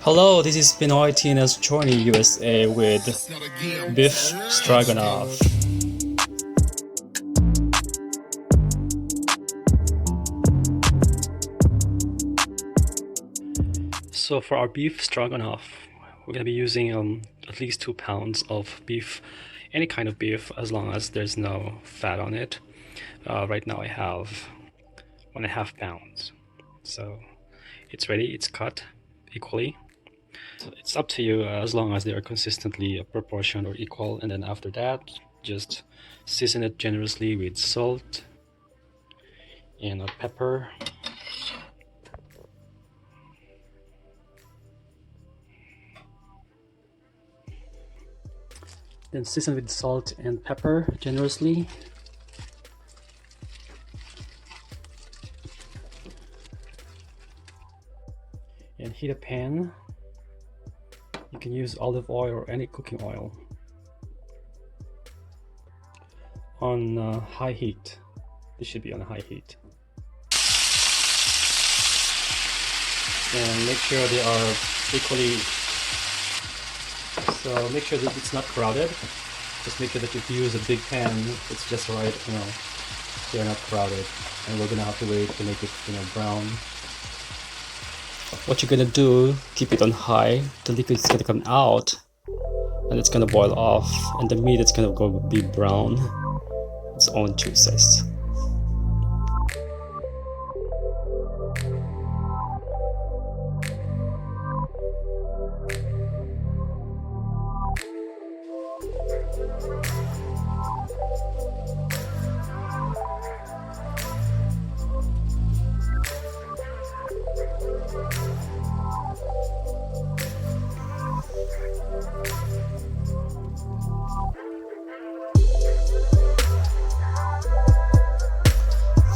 Hello, this is Pinoy Tina's Journey USA with beef stroganoff. So for our beef stroganoff, we're gonna be using at least 2 pounds of beef, any kind of beef, as long as there's no fat on it. Right now I have 1.5 pounds. So it's ready, it's cut equally. So it's up to you, as long as they are consistently proportioned or equal. And then after that, just season it generously with salt and pepper. Then season with salt and pepper generously. And heat a pan. You can use olive oil or any cooking oil on high heat. This should be on high heat. And make sure they are equally, so make sure that it's not crowded. Just make sure that if you use a big pan, it's just right, they're not crowded. And we're gonna have to wait to make it, brown. What you're gonna do, keep it on high. The liquid is gonna come out and it's gonna boil off, and the meat is gonna go be brown, its own juices.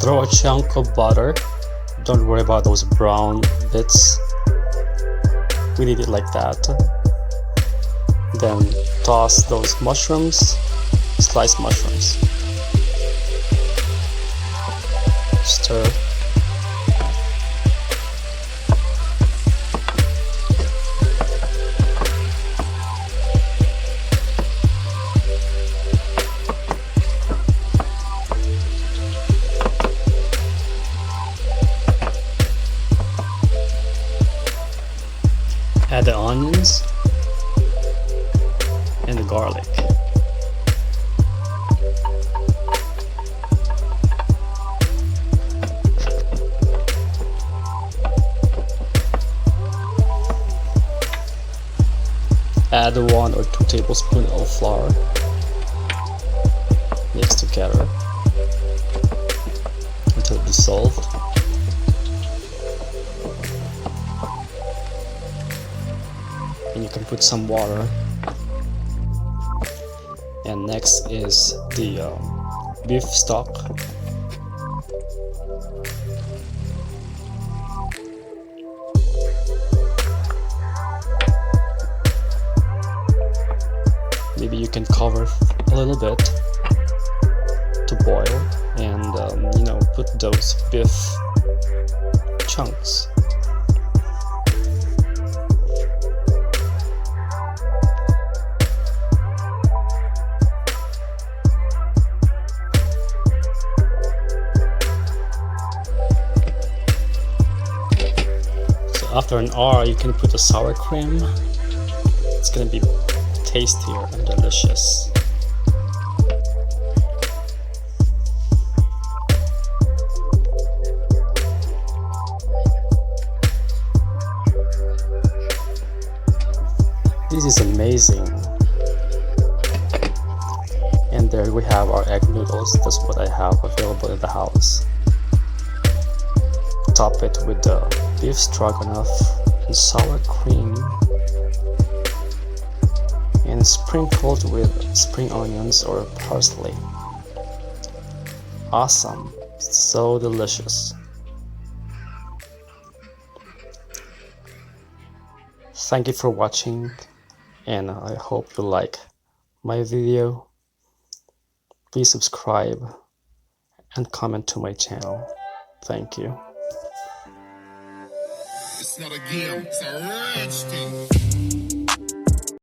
Throw a chunk of butter. Don't worry about those brown bits. We need it like that. Then toss those mushrooms, sliced mushrooms. Stir. Add the onions and the garlic. Add 1 or 2 tablespoons of flour. Mix together until it dissolves. And you can put some water. And next is the beef stock. Maybe you can cover a little bit to boil, and put those beef chunks. After an hour, you can put the sour cream. It's gonna be tastier and delicious. This is amazing. And there we have our egg noodles. That's what I have available in the house. Top it with the beef stroganoff and sour cream, and sprinkled with spring onions or parsley. Awesome, so delicious. Thank you for watching, and I hope you like my video. Please subscribe and comment to my channel. Thank you. It's not a game, it's a rich thing.